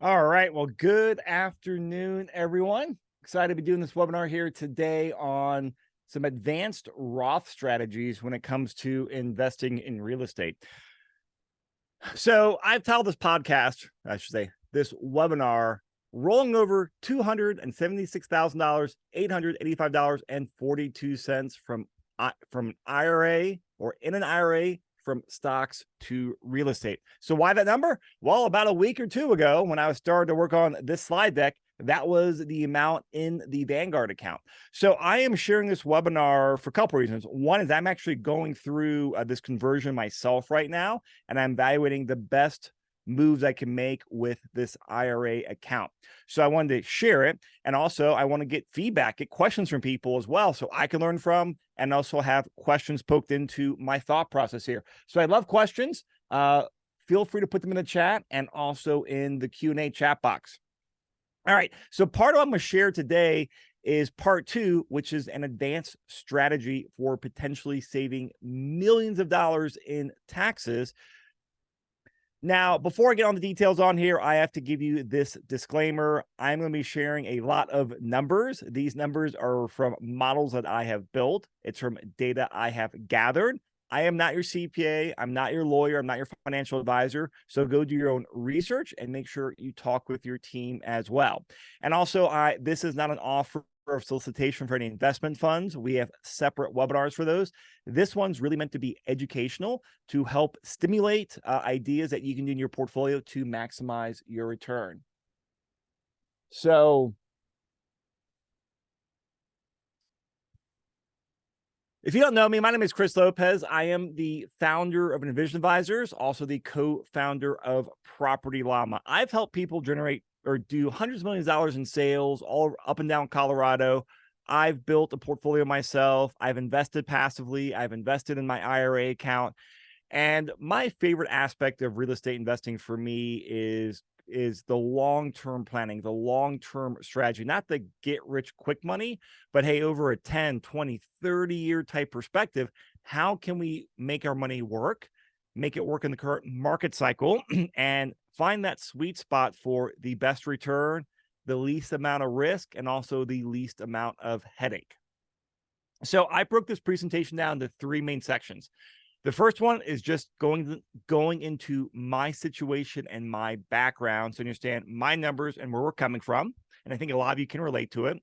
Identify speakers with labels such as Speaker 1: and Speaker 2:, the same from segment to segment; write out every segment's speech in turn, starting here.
Speaker 1: All right. Well, good afternoon, everyone. Excited to be doing this webinar here today on some advanced Roth strategies when it comes to investing in real estate. So I've titled this podcast, I should say, this webinar, rolling over $276,000, $885.42 from an IRA or in an IRA from stocks to real estate. So why that number? Well, about a week or two ago, when I was starting to work on this slide deck, that was the amount in the Vanguard account. So I am sharing this webinar for a couple reasons. One is I'm actually going through this conversion myself right now, and I'm evaluating the best moves I can make with this IRA account. So I wanted to share it. And also I want to get feedback, get questions from people as well, so I can learn from and also have questions poked into my thought process here. So I love questions. Feel free to put them in the chat and also in the Q&A chat box. All right. So part of what I'm going to share today is part two, which is an advanced strategy for potentially saving millions of dollars in taxes. Now, before I get on the details on here, I have to give you this disclaimer. I'm going to be sharing a lot of numbers. These numbers are from models that I have built. It's from data I have gathered. I am not your CPA. I'm not your lawyer. I'm not your financial advisor. So go do your own research and make sure you talk with your team as well. And also, this is not an offer of solicitation for any investment funds. We have separate webinars for those. This one's really meant to be educational to help stimulate ideas that you can do in your portfolio to maximize your return. So if you don't know me, my name is Chris Lopez. I am the founder of Envision Advisors, also the co-founder of Property Llama. I've helped people generate or do hundreds of millions of dollars in sales all up and down Colorado. I've built a portfolio myself. I've invested passively. I've invested in my IRA account. And my favorite aspect of real estate investing for me is the long-term planning, the long-term strategy, not the get rich quick money, but hey, over a 10, 20, 30 year type perspective, how can we make our money work, make it work in the current market cycle and find that sweet spot for the best return, the least amount of risk, and also the least amount of headache. So I broke this presentation down into three main sections. The first one is just going into my situation and my background so you understand my numbers and where we're coming from. And I think a lot of you can relate to it.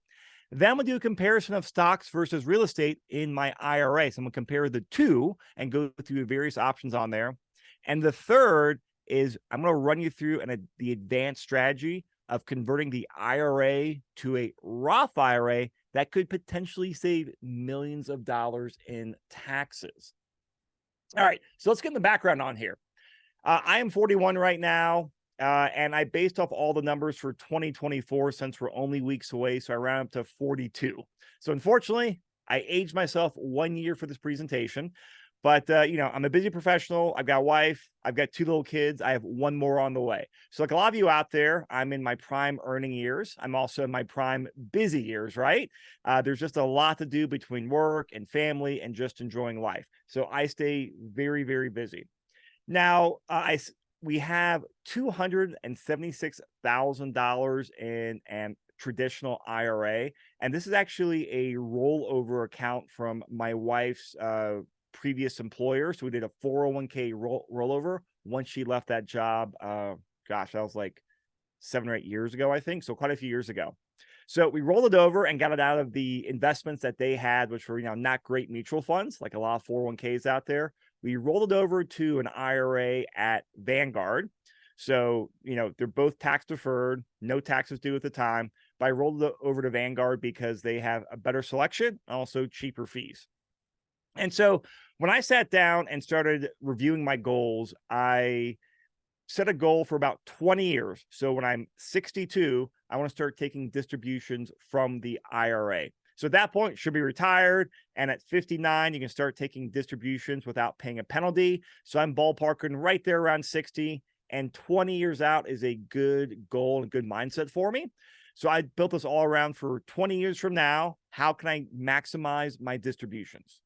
Speaker 1: Then we'll do a comparison of stocks versus real estate in my IRA. So I'm going to compare the two and go through the various options on there. And the third is I'm going to run you through the advanced strategy of converting the IRA to a Roth IRA that could potentially save millions of dollars in taxes. All right, so let's get in the background on here. I am 41 right now, and I based off all the numbers for 2024 since we're only weeks away, so I round up to 42. So unfortunately, I aged myself 1 year for this presentation, but I'm a busy professional. I've got a wife. I've got two little kids. I have one more on the way. So like a lot of you out there, I'm in my prime earning years. I'm also in my prime busy years, right? There's just a lot to do between work and family and just enjoying life. So I stay very, very busy. Now, we have $276,000 in an traditional IRA, and this is actually a rollover account from my wife's previous employer. So we did a 401k rollover once she left that job. Gosh, that was like 7 or 8 years ago, I think. So quite a few years ago. So we rolled it over and got it out of the investments that they had, which were, not great mutual funds, like a lot of 401ks out there. We rolled it over to an IRA at Vanguard. So, they're both tax deferred, no taxes due at the time. But I rolled it over to Vanguard because they have a better selection, also cheaper fees. And so when I sat down and started reviewing my goals, I set a goal for about 20 years. So when I'm 62, I want to start taking distributions from the IRA. So at that point, should be retired. And at 59, you can start taking distributions without paying a penalty. So I'm ballparking right there around 60. And 20 years out is a good goal and good mindset for me. So I built this all around for 20 years from now. How can I maximize my distributions?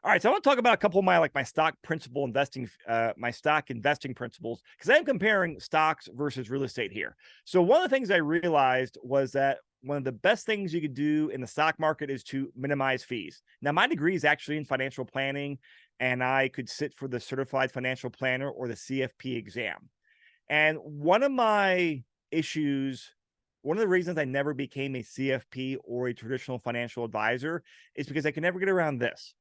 Speaker 1: All right, so I want to talk about a couple of my stock principal investing, my stock investing principles, because I'm comparing stocks versus real estate here. So one of the things I realized was that one of the best things you could do in the stock market is to minimize fees. Now, my degree is actually in financial planning, and I could sit for the certified financial planner or the CFP exam. And one of my issues, one of the reasons I never became a CFP or a traditional financial advisor is because I could never get around this.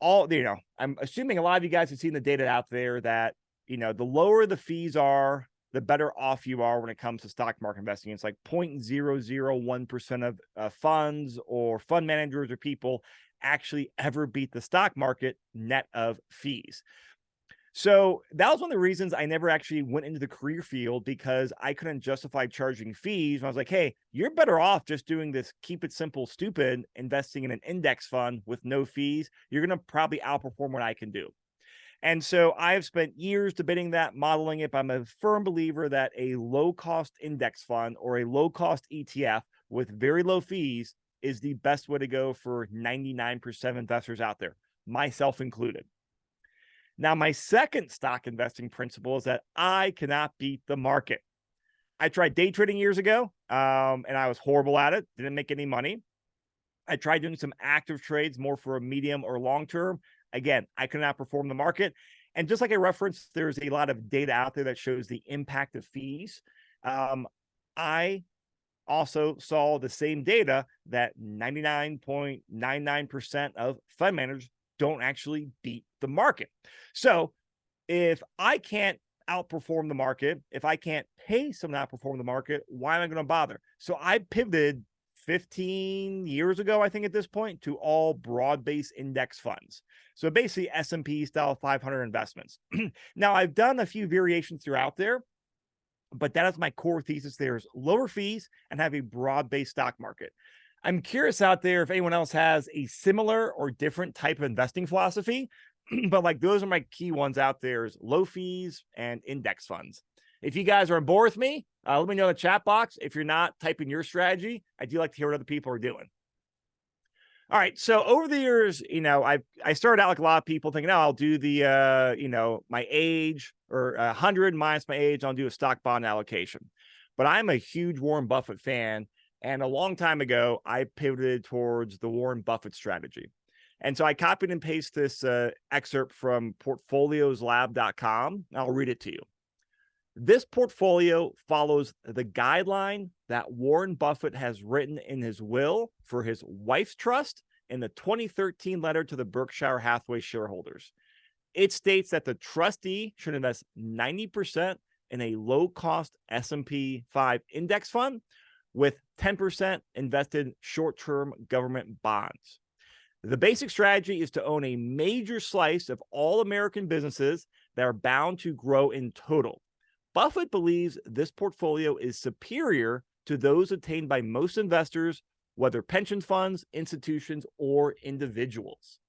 Speaker 1: I'm assuming a lot of you guys have seen the data out there that, the lower the fees are, the better off you are when it comes to stock market investing. It's like 0.001% of funds or fund managers or people actually ever beat the stock market net of fees. So that was one of the reasons I never actually went into the career field, because I couldn't justify charging fees. And I was like, hey, you're better off just doing this, keep it simple, stupid, investing in an index fund with no fees. You're going to probably outperform what I can do. And so I've spent years debating that, modeling it. But I'm a firm believer that a low cost index fund or a low cost ETF with very low fees is the best way to go for 99% of investors out there, myself included. Now, my second stock investing principle is that I cannot beat the market. I tried day trading years ago, and I was horrible at it. Didn't make any money. I tried doing some active trades more for a medium or long term. Again, I could not perform the market. And just like I referenced, there's a lot of data out there that shows the impact of fees. I also saw the same data that 99.99% of fund managers don't actually beat the market. So if I can't outperform the market, if I can't pay someone to outperform the market, why am I going to bother? So I pivoted 15 years ago, I think at this point, to all broad-based index funds. So basically S&P style 500 investments. Now I've done a few variations throughout there, but that is my core thesis. There's lower fees and have a broad-based stock market. I'm curious out there if anyone else has a similar or different type of investing philosophy, but like those are my key ones out there: is low fees and index funds. If you guys are on board with me, let me know in the chat box. If you're not, typing your strategy. I do like to hear what other people are doing. All right. So over the years, I started out like a lot of people thinking, oh, I'll do the, my age or 100 minus my age. I'll do a stock bond allocation. But I'm a huge Warren Buffett fan. And a long time ago, I pivoted towards the Warren Buffett strategy. And so I copied and pasted this excerpt from portfolioslab.com. I'll read it to you. This portfolio follows the guideline that Warren Buffett has written in his will for his wife's trust in the 2013 letter to the Berkshire Hathaway shareholders. It states that the trustee should invest 90% in a low-cost S&P 5 index fund with 10% invested in short-term government bonds. The basic strategy is to own a major slice of all American businesses that are bound to grow in total. Buffett believes this portfolio is superior to those obtained by most investors, whether pension funds, institutions, or individuals.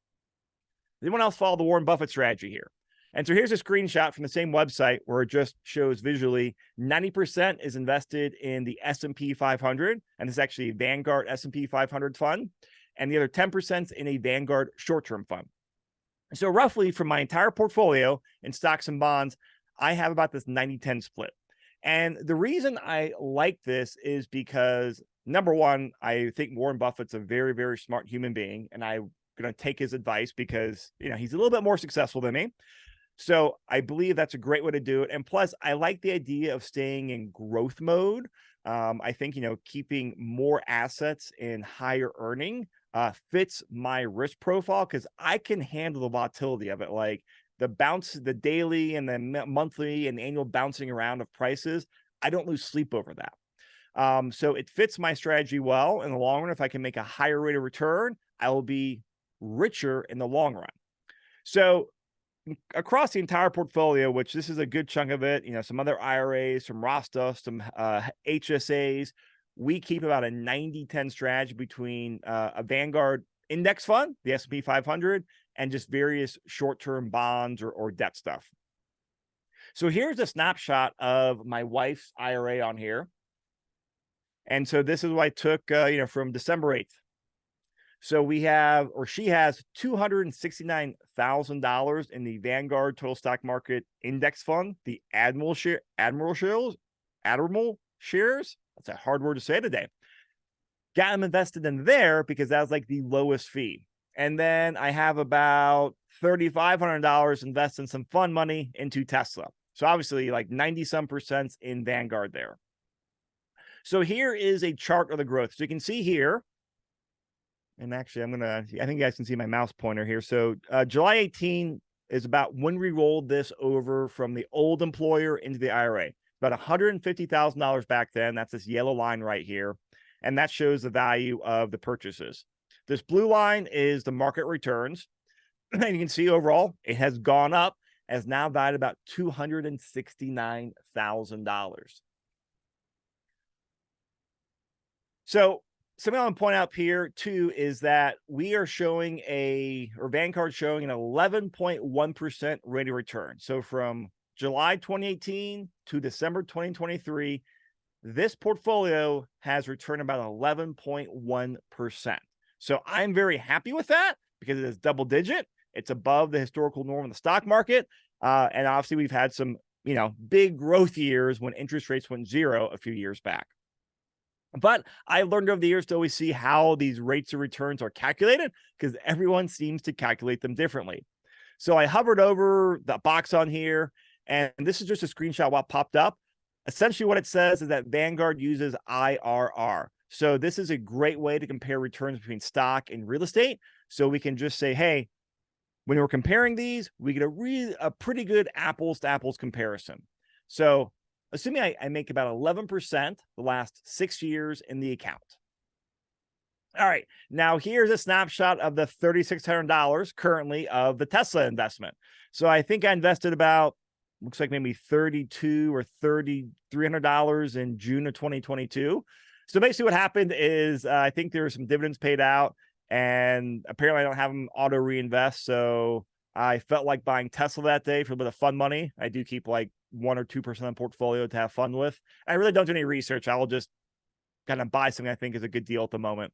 Speaker 1: Anyone else follow the Warren Buffett strategy here? And so here's a screenshot from the same website where it just shows visually 90% is invested in the S&P 500, and it's actually a Vanguard S&P 500 fund, and the other 10% in a Vanguard short-term fund. So roughly from my entire portfolio in stocks and bonds, I have about this 90-10 split. And the reason I like this is because, number one, I think Warren Buffett's a very, very smart human being, and I'm going to take his advice because, he's a little bit more successful than me. So I believe that's a great way to do it. And plus, I like the idea of staying in growth mode. I think, keeping more assets in higher earning fits my risk profile because I can handle the volatility of it. Like the daily and the monthly and annual bouncing around of prices, I don't lose sleep over that. So it fits my strategy well in the long run. If I can make a higher rate of return, I will be richer in the long run. So across the entire portfolio, which this is a good chunk of it, some other IRAs, some Roth stuff, some HSAs, we keep about a 90-10 strategy between a Vanguard index fund, the S&P 500, and just various short-term bonds or debt stuff. So here's a snapshot of my wife's IRA on here. And so this is what I took, from December 8th. So we have, or she has $269,000 in the Vanguard Total Stock Market Index Fund, the Admiral shares. That's a hard word to say today. Got them invested in there because that was like the lowest fee. And then I have about $3,500 invested in some fund money into Tesla. So obviously like 90 some percent in Vanguard there. So here is a chart of the growth. So you can see here, and actually I think you guys can see my mouse pointer here. So July 18 is about when we rolled this over from the old employer into the IRA. About $150,000 back then. That's this yellow line right here. And that shows the value of the purchases. This blue line is the market returns. And you can see overall, it has gone up, as now valued about $269,000. So something I want to point out here too is that we are showing Vanguard showing an 11.1% rate of return. So from July 2018 to December 2023, this portfolio has returned about 11.1%. So I'm very happy with that because it is double digit. It's above the historical norm in the stock market. And obviously we've had some, big growth years when interest rates went zero a few years back. But I learned over the years to always see how these rates of returns are calculated because everyone seems to calculate them differently. So I hovered over the box on here, and this is just a screenshot of what popped up. Essentially what it says is that Vanguard uses IRR. So this is a great way to compare returns between stock and real estate. So we can just say, hey, when we're comparing these, we get a pretty good apples to apples comparison. So assuming I make about 11% the last 6 years in the account. All right, now here's a snapshot of the $3,600 currently of the Tesla investment. So I think I invested about, looks like maybe $3,200 or $3,300 in June of 2022. So basically what happened is I think there were some dividends paid out, and apparently I don't have them auto reinvest. So I felt like buying Tesla that day for a bit of fun money. I do keep like 1 or 2% of the portfolio to have fun with. I really don't do any research. I'll just kind of buy something I think is a good deal at the moment.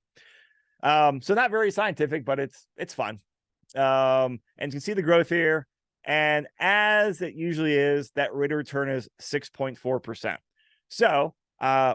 Speaker 1: So not very scientific, but it's fun. And you can see the growth here. And as it usually is, that rate of return is 6.4%. So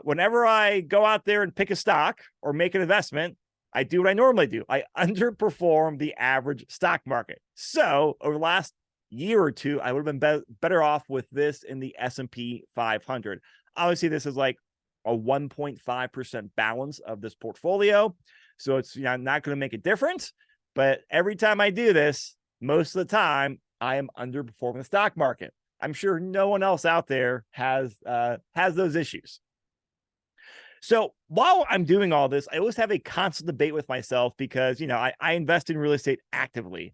Speaker 1: whenever I go out there and pick a stock or make an investment, I do what I normally do. I underperform the average stock market. So over the last year or two, I would have been better off with this in the S&P 500. Obviously, this is like a 1.5% balance of this portfolio. So it's not going to make a difference. But every time I do this, most of the time, I am underperforming the stock market. I'm sure no one else out there has those issues. So while I'm doing all this, I always have a constant debate with myself because, I invest in real estate actively.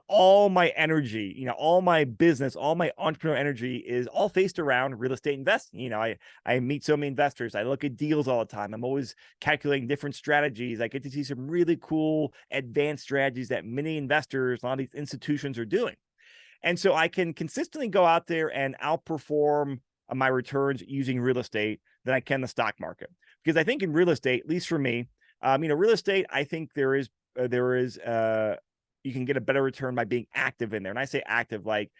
Speaker 1: All my energy, all my business, all my entrepreneur energy is all faced around real estate investing. I meet so many investors. I look at deals all the time. I'm always calculating different strategies. I get to see some really cool advanced strategies that many investors, a lot of these institutions are doing. And so I can consistently go out there and outperform my returns using real estate than I can the stock market. Because I think in real estate, at least for me, real estate, I think there is you can get a better return by being active in there. And I say active, like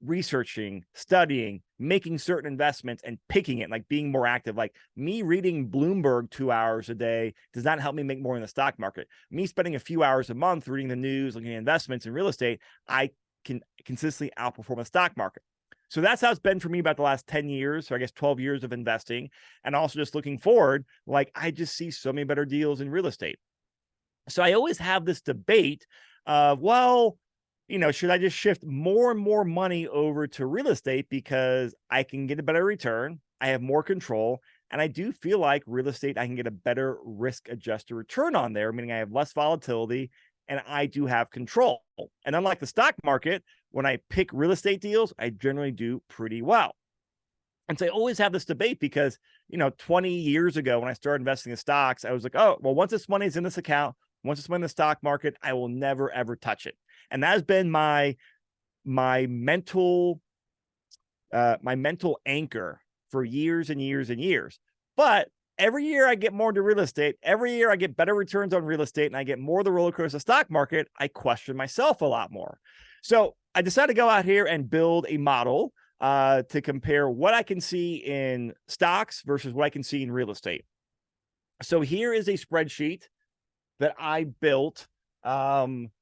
Speaker 1: researching, studying, making certain investments and picking it, like being more active. Like me reading Bloomberg 2 hours a day does not help me make more in the stock market. Me spending a few hours a month reading the news, looking at investments in real estate, I can consistently outperform the stock market. So that's how it's been for me about the last 10 years, or I guess 12 years of investing. And also just looking forward, like I just see so many better deals in real estate. So I always have this debate of, should I just shift more and more money over to real estate because I can get a better return, I have more control, and I do feel like real estate, I can get a better risk-adjusted return on there, meaning I have less volatility and I do have control. And unlike the stock market, when I pick real estate deals, I generally do pretty well. And so I always have this debate because, 20 years ago when I started investing in stocks, I was like, oh, well, once this money is in this account, once it's in the stock market, I will never, ever touch it. And that has been my mental anchor for years and years and years. But every year I get more into real estate. Every year I get better returns on real estate and I get more of the roller coaster stock market. I question myself a lot more. So I decided to go out here and build a model to compare what I can see in stocks versus what I can see in real estate. So here is a spreadsheet that I built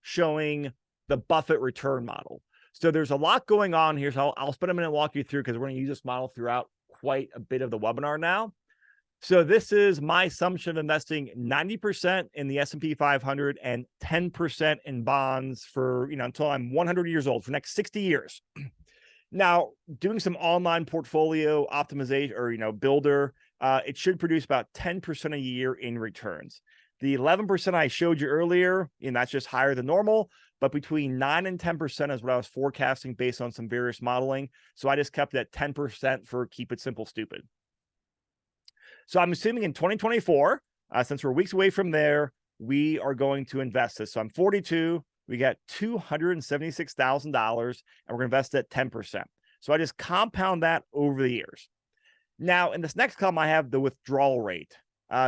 Speaker 1: showing the Buffett return model. So there's a lot going on here. So I'll spend a minute and walk you through because we're going to use this model throughout quite a bit of the webinar now. So this is my assumption of investing 90% in the S&P 500 and 10% in bonds for, until I'm 100 years old, for the next 60 years. Now, doing some online portfolio optimization or, builder, it should produce about 10% a year in returns. The 11% I showed you earlier, and that's just higher than normal, but between 9 and 10% is what I was forecasting based on some various modeling. So I just kept it at 10% for keep it simple, stupid. So I'm assuming in 2024, since we're weeks away from there, we are going to invest this. So I'm 42, we got $276,000, and we're going to invest at 10%. So I just compound that over the years. Now, in this next column, I have the withdrawal rate.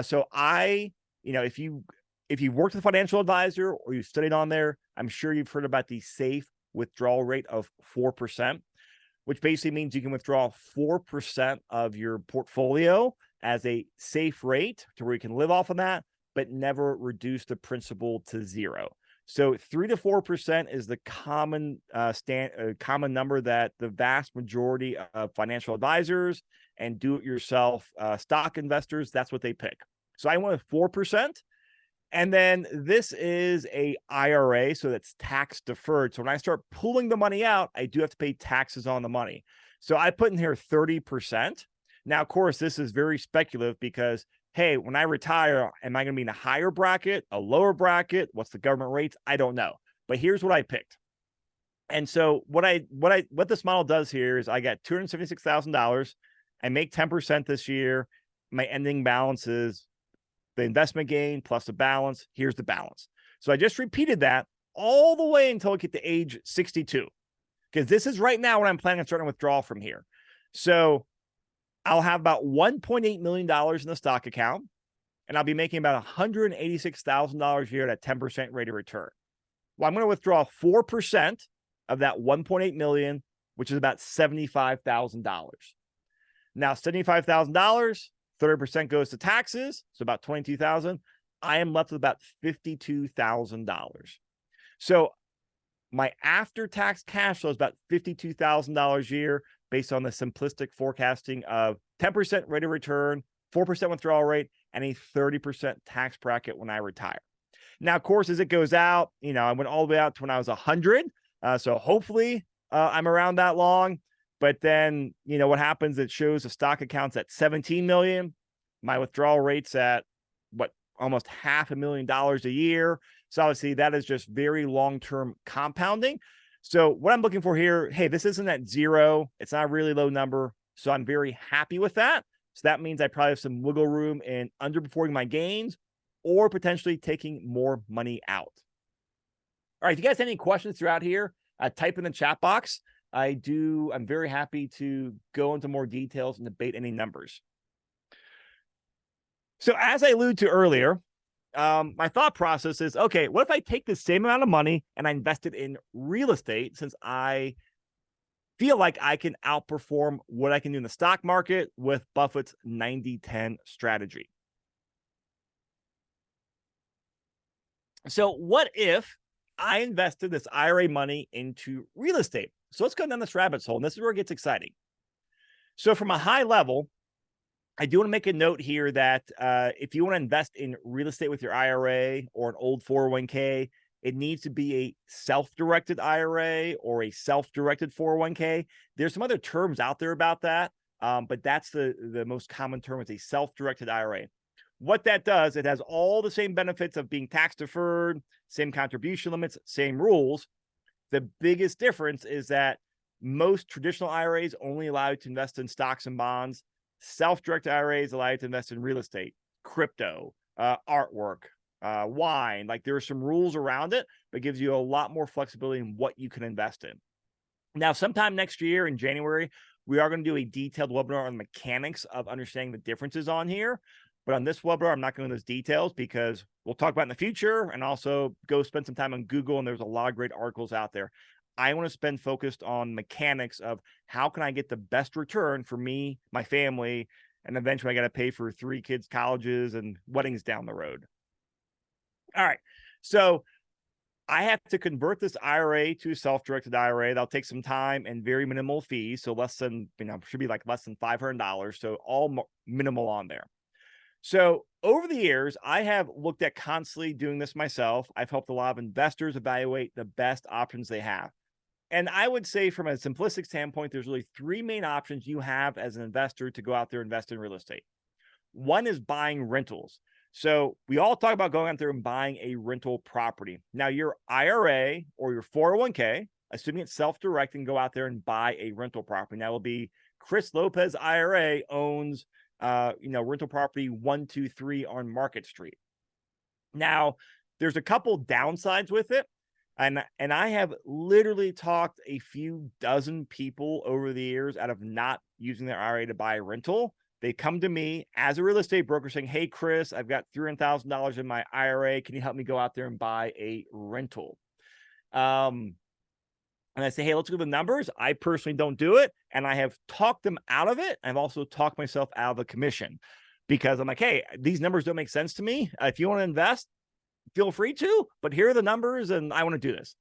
Speaker 1: So if you've worked with a financial advisor or you've studied on there, I'm sure you've heard about the safe withdrawal rate of 4%, which basically means you can withdraw 4% of your portfolio as a safe rate to where you can live off of that, but never reduce the principal to zero. So 3 to 4% is the common common number that the vast majority of financial advisors and do-it-yourself stock investors, that's what they pick. So I went with 4%. And then this is a IRA, so that's tax deferred. So when I start pulling the money out, I do have to pay taxes on the money. So I put in here 30%. Now, of course, this is very speculative because, hey, when I retire, am I going to be in a higher bracket, a lower bracket? What's the government rates? I don't know. But here's what I picked. And so what this model does here is I got $276,000. I make 10% this year. My ending balance is the investment gain plus the balance. Here's the balance. So I just repeated that all the way until I get to age 62, because this is right now when I'm planning on starting to withdraw from here. So I'll have about $1.8 million in the stock account, and I'll be making about $186,000 a year at a 10% rate of return. Well, I'm going to withdraw 4% of that $1.8 million, which is about $75,000. Now, $75,000, 30% goes to taxes, so about $22,000. I am left with about $52,000. So my after-tax cash flow is about $52,000 a year based on the simplistic forecasting of 10% rate of return, 4% withdrawal rate, and a 30% tax bracket when I retire. Now, of course, as it goes out, I went all the way out to when I was 100. So hopefully I'm around that long. But then, what happens, it shows the stock account's at 17 million. My withdrawal rate's at almost $500,000 a year. So obviously that is just very long-term compounding. So what I'm looking for here, hey, this isn't at zero. It's not a really low number. So I'm very happy with that. So that means I probably have some wiggle room in underperforming my gains or potentially taking more money out. All right, if you guys have any questions throughout here, type in the chat box. I'm very happy to go into more details and debate any numbers. So as I alluded to earlier, my thought process is, okay, what if I take the same amount of money and I invest it in real estate, since I feel like I can outperform what I can do in the stock market with Buffett's 90-10 strategy. So what if I invested this IRA money into real estate? So let's go down this rabbit hole, and this is where it gets exciting. So from a high level, I do want to make a note here that if you want to invest in real estate with your IRA or an old 401k, it needs to be a self-directed IRA or a self-directed 401k. There's some other terms out there about that, but that's the most common term, is a self-directed IRA. What that does, it has all the same benefits of being tax deferred, same contribution limits, same rules. The biggest difference is that most traditional IRAs only allow you to invest in stocks and bonds. Self-directed IRAs allow you to invest in real estate, crypto, artwork, wine. Like, there are some rules around it, but it gives you a lot more flexibility in what you can invest in. Now, sometime next year in January, we are going to do a detailed webinar on the mechanics of understanding the differences on here. But on this webinar, I'm not going into those details because we'll talk about in the future, and also go spend some time on Google. And there's a lot of great articles out there. I want to spend focused on mechanics of how can I get the best return for me, my family, and eventually I got to pay for 3 kids' colleges and weddings down the road. All right. So I have to convert this IRA to a self-directed IRA. That'll take some time and very minimal fees. So less than, should be like less than $500. So all minimal on there. So over the years, I have looked at constantly doing this myself. I've helped a lot of investors evaluate the best options they have. And I would say from a simplistic standpoint, there's really 3 main options you have as an investor to go out there and invest in real estate. One is buying rentals. So we all talk about going out there and buying a rental property. Now your IRA or your 401k, assuming it's self-directing, go out there and buy a rental property. Now it'll be Chris Lopez IRA owns rental property 123 on Market Street. Now, there's a couple downsides with it. And I have literally talked a few dozen people over the years out of not using their IRA to buy a rental. They come to me as a real estate broker saying, hey, Chris, I've got $300,000 in my IRA. Can you help me go out there and buy a rental? And I say, hey, let's look at the numbers. I personally don't do it. And I have talked them out of it. I've also talked myself out of the commission because I'm like, hey, these numbers don't make sense to me. If you want to invest, feel free to, but here are the numbers and I want to do this.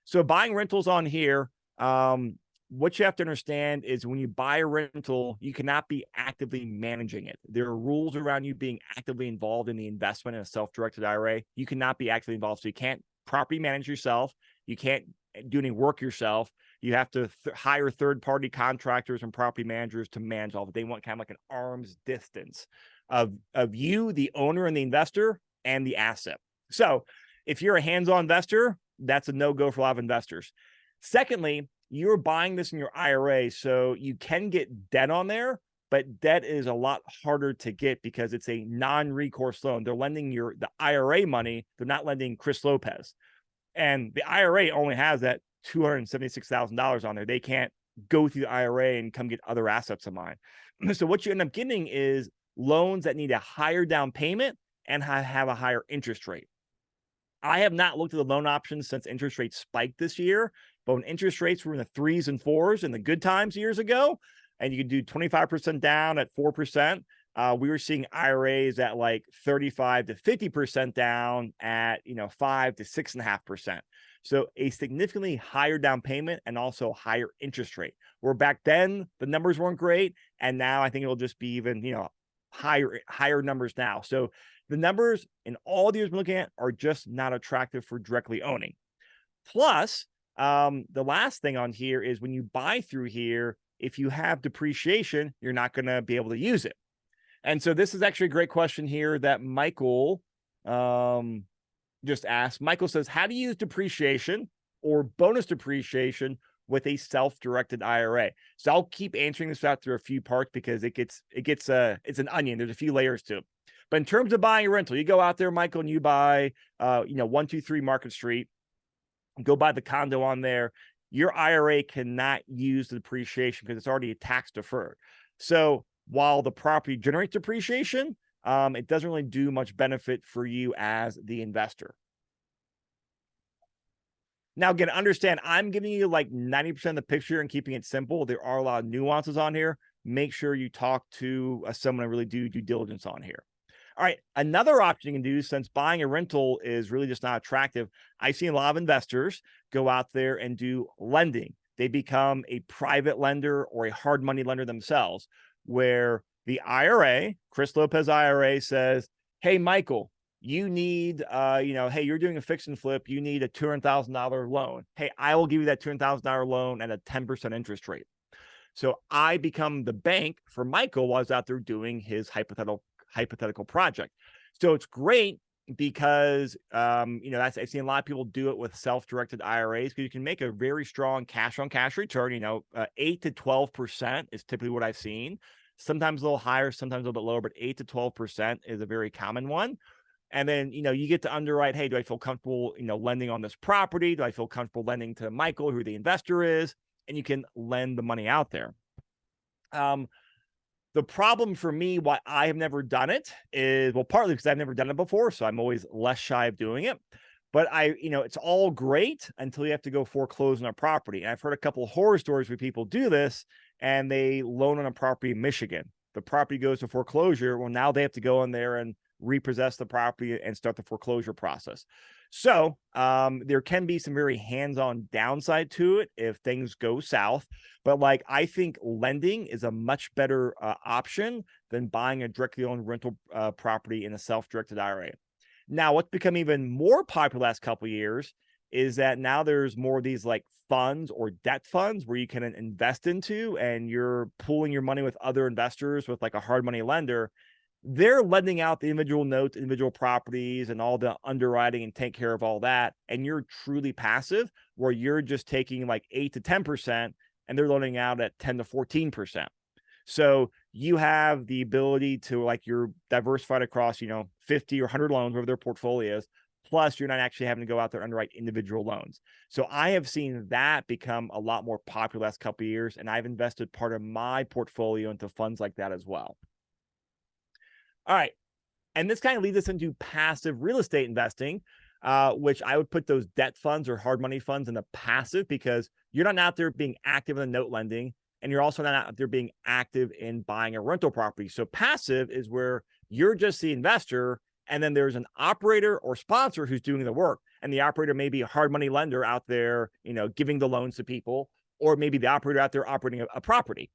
Speaker 1: So buying rentals on here, what you have to understand is when you buy a rental, you cannot be actively managing it. There are rules around you being actively involved in the investment in a self-directed IRA. You cannot be actively involved. So you can't property manage yourself. You can't do any work yourself. You have to hire third-party contractors and property managers to manage all of it. They want kind of like an arm's distance of you, the owner and the investor, and the asset. So if you're a hands-on investor, that's a no-go for a lot of investors. Secondly, you're buying this in your IRA, so you can get debt on there, but debt is a lot harder to get because it's a non-recourse loan. They're lending the IRA money. They're not lending Chris Lopez. And the IRA only has that $276,000 on there. They can't go through the IRA and come get other assets of mine. So what you end up getting is loans that need a higher down payment and have a higher interest rate. I have not looked at the loan options since interest rates spiked this year, but when interest rates were in the 3s and 4s in the good times years ago, and you could do 25% down at 4%, we were seeing IRAs at like 35 to 50% down at 5 to 6.5%. So a significantly higher down payment and also higher interest rate. Where back then the numbers weren't great, and now I think it'll just be even higher numbers now. So the numbers in all the years we're looking at are just not attractive for directly owning. Plus, the last thing on here is when you buy through here, if you have depreciation, you're not going to be able to use it. And so this is actually a great question here that Michael just asked. Michael says, how do you use depreciation or bonus depreciation with a self-directed IRA? So I'll keep answering this out through a few parts because it's an onion. There's a few layers to it. But in terms of buying a rental, you go out there, Michael, and you buy 123 Market Street, go buy the condo on there. Your IRA cannot use the depreciation because it's already tax deferred. So while the property generates depreciation, it doesn't really do much benefit for you as the investor. Now, again, understand I'm giving you like 90% of the picture and keeping it simple. There are a lot of nuances on here. Make sure you talk to someone and really do due diligence on here. All right, another option you can do, since buying a rental is really just not attractive, I've seen a lot of investors go out there and do lending. They become a private lender or a hard money lender themselves, where the IRA, Chris Lopez IRA, says, hey, Michael, you need, hey, you're doing a fix and flip. You need a $200,000 loan. Hey, I will give you that $200,000 loan at a 10% interest rate. So I become the bank for Michael while I was out there doing his hypothetical project. So it's great because, I've seen a lot of people do it with self-directed IRAs because you can make a very strong cash-on-cash return. 8 to 12% is typically what I've seen. Sometimes a little higher, sometimes a little bit lower, but 8 to 12% is a very common one. And then, you get to underwrite, hey, do I feel comfortable, lending on this property? Do I feel comfortable lending to Michael, who the investor is? And you can lend the money out there. The problem for me, why I have never done it is, well, partly because I've never done it before, so I'm always less shy of doing it. But it's all great until you have to go foreclose on a property. And I've heard a couple of horror stories where people do this and they loan on a property in Michigan. The property goes to foreclosure. Well, now they have to go in there and repossess the property and start the foreclosure process. So there can be some very hands-on downside to it if things go south. But like, I think lending is a much better option than buying a directly owned rental property in a self-directed IRA. Now, what's become even more popular the last couple of years is that now there's more of these like funds or debt funds where you can invest into, and you're pooling your money with other investors with like a hard money lender. They're lending out the individual notes, individual properties, and all the underwriting and take care of all that. And you're truly passive, where you're just taking like 8 to 10%, and they're loaning out at 10 to 14%. So you have the ability to, like, you're diversified across, 50 or 100 loans over their portfolios. Plus, you're not actually having to go out there and underwrite individual loans. So I have seen that become a lot more popular the last couple of years, and I've invested part of my portfolio into funds like that as well. All right. And this kind of leads us into passive real estate investing, which I would put those debt funds or hard money funds in the passive, because you're not out there being active in the note lending, and you're also not out there being active in buying a rental property. So passive is where you're just the investor, and then there's an operator or sponsor who's doing the work. And the operator may be a hard money lender out there, giving the loans to people, or maybe the operator out there operating a property.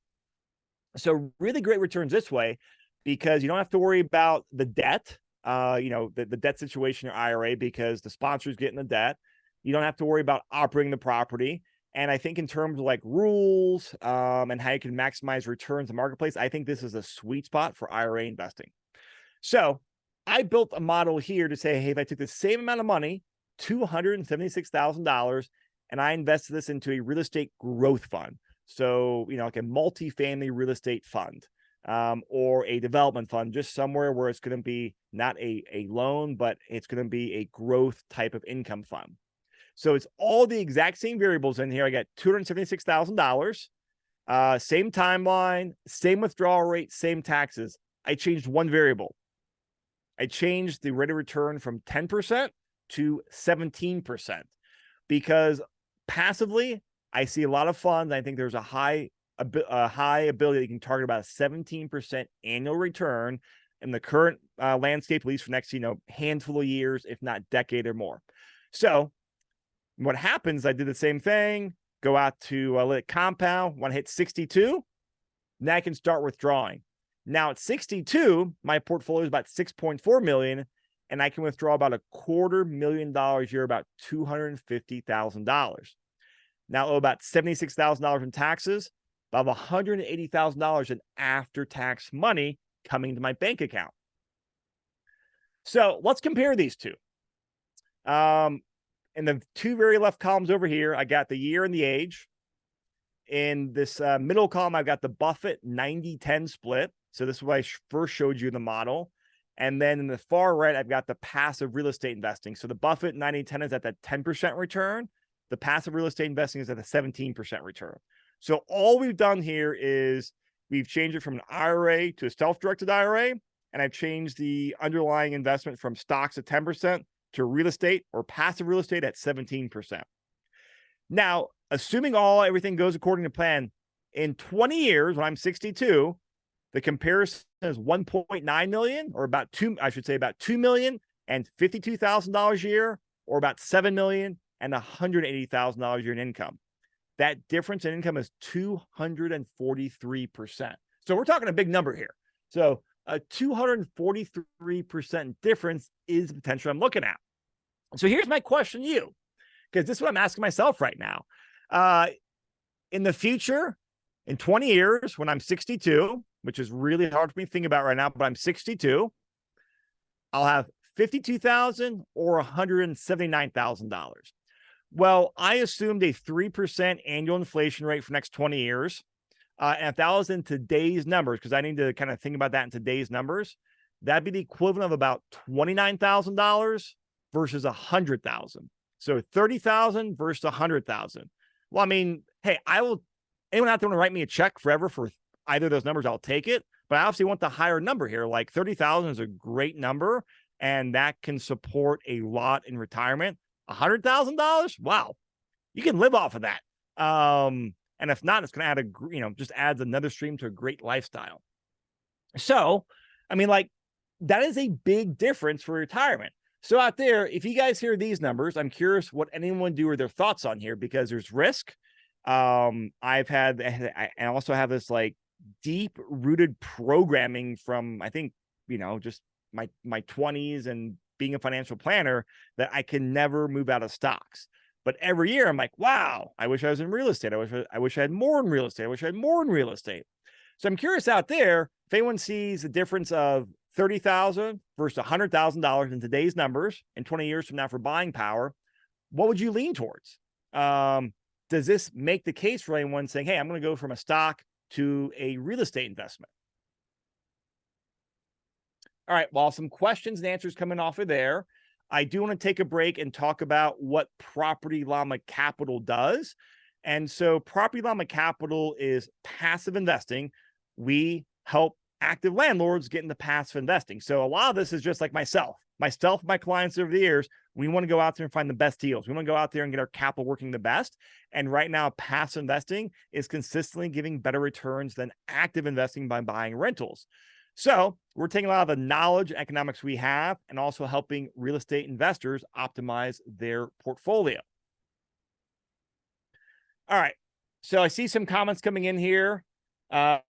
Speaker 1: So really great returns this way, because you don't have to worry about the debt, the debt situation in your IRA, because the sponsor's getting the debt. You don't have to worry about operating the property. And I think in terms of like rules and how you can maximize returns in the marketplace, I think this is a sweet spot for IRA investing. So I built a model here to say, hey, if I took the same amount of money, $276,000, and I invested this into a real estate growth fund. So, like a multifamily real estate fund, or a development fund, just somewhere where it's going to be not a loan, but it's going to be a growth type of income fund. So it's all the exact same variables in here. I got $276,000, same timeline, same withdrawal rate, same taxes. I changed one variable. I changed the rate of return from 10% to 17%, because passively, I see a lot of funds. I think there's a high ability that you can target about a 17% annual return in the current landscape, at least for the next, handful of years, if not decade or more. So what happens, I did the same thing, go out to let it compound. When I hit 62, now I can start withdrawing. Now at 62, my portfolio is about 6.4 million, and I can withdraw about $250,000 a year, about $250,000. Now I owe about $76,000 in taxes, about $180,000 in after-tax money coming to my bank account. So let's compare these two. In the two very left columns over here, I got the year and the age. In this middle column, I've got the Buffett 90-10 split. So this is what I first showed you in the model. And then in the far right, I've got the passive real estate investing. So the Buffett 90-10 is at that 10% return. The passive real estate investing is at a 17% return. So all we've done here is we've changed it from an IRA to a self-directed IRA, and I've changed the underlying investment from stocks at 10% to real estate or passive real estate at 17%. Now, assuming everything goes according to plan, in 20 years, when I'm 62, the comparison is 1.9 million, or about $2 million and $52,000 a year, or about $7 million and $180,000 a year in income. That difference in income is 243%. So we're talking a big number here. So a 243% difference is the potential I'm looking at. So here's my question to you, because this is what I'm asking myself right now. In the future, in 20 years, when I'm 62, which is really hard for me to think about right now, but I'm 62, I'll have $52,000 or $179,000. Well, I assumed a 3% annual inflation rate for the next 20 years. And if that was in today's numbers, because I need to kind of think about that in today's numbers, that'd be the equivalent of about $29,000 versus $100,000. So $30,000 versus $100,000. Well, I mean, hey, anyone out there want to write me a check forever for either of those numbers, I'll take it. but I obviously want the higher number here. Like 30,000 is a great number, and that can support a lot in retirement. $100,000, wow, you can live off of that. And if not, it's going to add just adds another stream to a great lifestyle. So, I mean, like, that is a big difference for retirement. So out there, if you guys hear these numbers, I'm curious what anyone do or their thoughts on here, because there's risk. I also have this like deep rooted programming from, I think, just my 20s and being a financial planner, that I can never move out of stocks. But every year I'm like, wow, I wish I was in real estate. I wish I had more in real estate. I wish I had more in real estate. So I'm curious out there, if anyone sees the difference of $30,000 versus $100,000 in today's numbers and 20 years from now for buying power, what would you lean towards? Does this make the case for anyone saying, hey, I'm going to go from a stock to a real estate investment? All right, well, some questions and answers coming off of there. I do want to take a break and talk about what Property Llama Capital does. And so Property Llama Capital is passive investing. We help active landlords get into passive investing. So a lot of this is just like myself, my clients over the years. We want to go out there and find the best deals. We want to go out there and get our capital working the best. And right now, passive investing is consistently giving better returns than active investing by buying rentals. So we're taking a lot of the knowledge and economics we have and also helping real estate investors optimize their portfolio. All right. So I see some comments coming in here. Yep.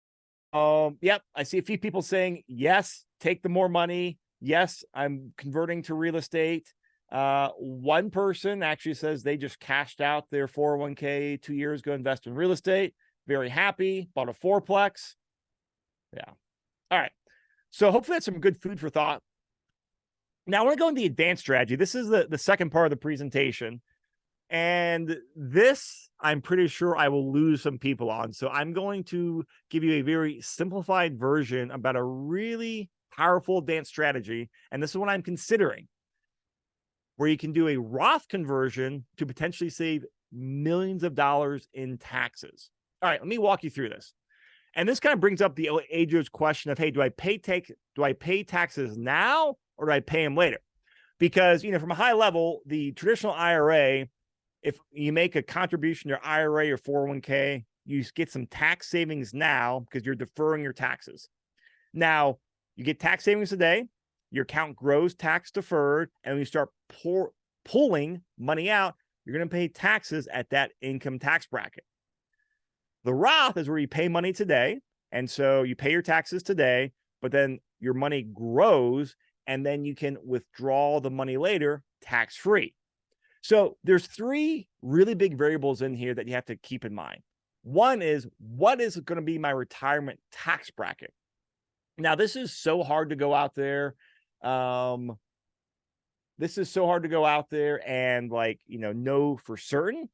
Speaker 1: I see a few people saying, yes, take the more money. Yes, I'm converting to real estate. One person actually says they just cashed out their 401k 2 years ago, invest in real estate. Very happy, bought a fourplex. Yeah. All right. So hopefully that's some good food for thought. Now I want to go into the advanced strategy. This is the second part of the presentation. And this, I'm pretty sure I will lose some people on. So I'm going to give you a very simplified version about a really powerful advanced strategy. And this is what I'm considering, where you can do a Roth conversion to potentially save millions of dollars in taxes. All right, let me walk you through this. And this kind of brings up the age-old question of, hey, do I pay taxes now or do I pay them later? Because, from a high level, the traditional IRA, if you make a contribution to your IRA or 401k, you get some tax savings now because you're deferring your taxes. Now, you get tax savings today, your account grows tax deferred, and when you start pulling money out, you're going to pay taxes at that income tax bracket. The Roth is where you pay money today, and so you pay your taxes today, but then your money grows, and then you can withdraw the money later tax-free. So there's three really big variables in here that you have to keep in mind. One is, what is going to be my retirement tax bracket? Now, this is so hard to go out there. This is so hard to go out there and know for certain.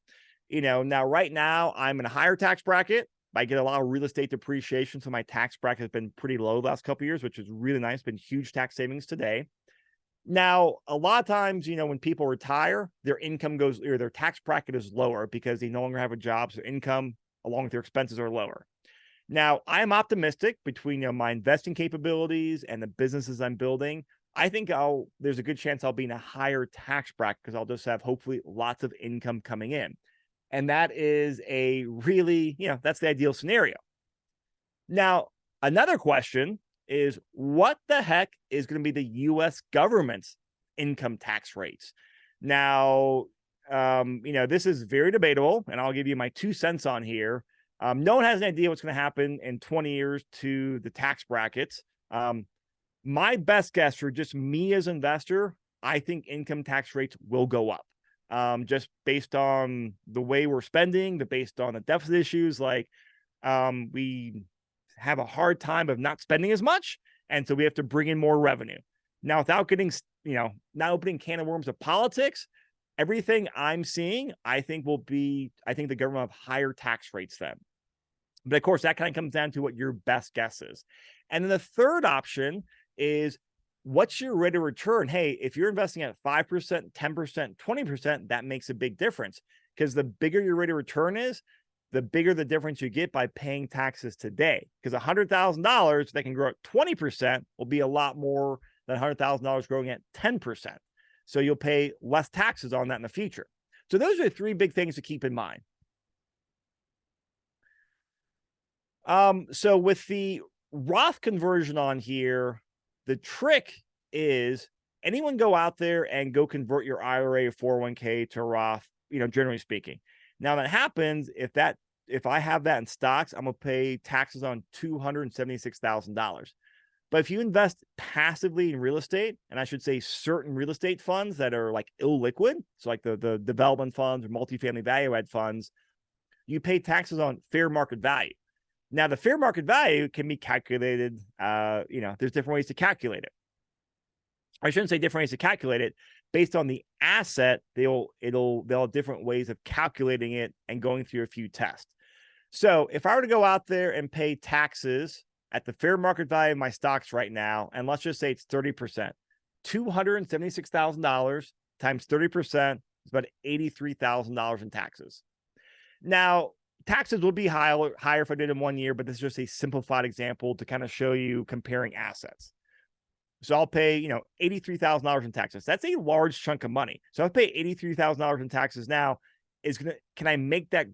Speaker 1: Now right now I'm in a higher tax bracket. I get a lot of real estate depreciation, so my tax bracket has been pretty low the last couple of years, which is really nice. It's been huge tax savings today. Now, a lot of times, when people retire, their income goes, or their tax bracket is lower because they no longer have a job, so income along with their expenses are lower. Now, I'm optimistic between my investing capabilities and the businesses I'm building. I think there's a good chance I'll be in a higher tax bracket because I'll just have hopefully lots of income coming in. And that is a really, that's the ideal scenario. Now, another question is, what the heck is going to be the U.S. government's income tax rates? Now, this is very debatable, and I'll give you my 2 cents on here. No one has an idea what's going to happen in 20 years to the tax brackets. My best guess for just me as an investor, I think income tax rates will go up. Just based on the way we're spending, based on the deficit issues, we have a hard time of not spending as much. And so we have to bring in more revenue. Now, without getting, not opening can of worms of politics, everything I'm seeing, I think the government will have higher tax rates then. But of course, that kind of comes down to what your best guess is. And then the third option is, what's your rate of return? Hey, if you're investing at 5%, 10%, 20%, that makes a big difference, because the bigger your rate of return is, the bigger the difference you get by paying taxes today. Because $100,000 that can grow at 20% will be a lot more than $100,000 growing at 10%. So you'll pay less taxes on that in the future. So those are the three big things to keep in mind. So with the Roth conversion on here, the trick is anyone go out there and go convert your IRA or 401k to Roth, generally speaking. Now that happens, if I have that in stocks, I'm gonna pay taxes on $276,000. But if you invest passively in real estate, and I should say certain real estate funds that are like illiquid, so like the development funds or multifamily value add funds, you pay taxes on fair market value. Now, the fair market value can be calculated, there's different ways to calculate it. I shouldn't say different ways to calculate it. Based on the asset, they'll have different ways of calculating it and going through a few tests. So if I were to go out there and pay taxes at the fair market value of my stocks right now, and let's just say it's 30%, $276,000 times 30% is about $83,000 in taxes. Now, taxes will be higher if I did in 1 year, but this is just a simplified example to kind of show you comparing assets. So I'll pay, $83,000 in taxes. That's a large chunk of money. So if I pay $83,000 in taxes now, can I make that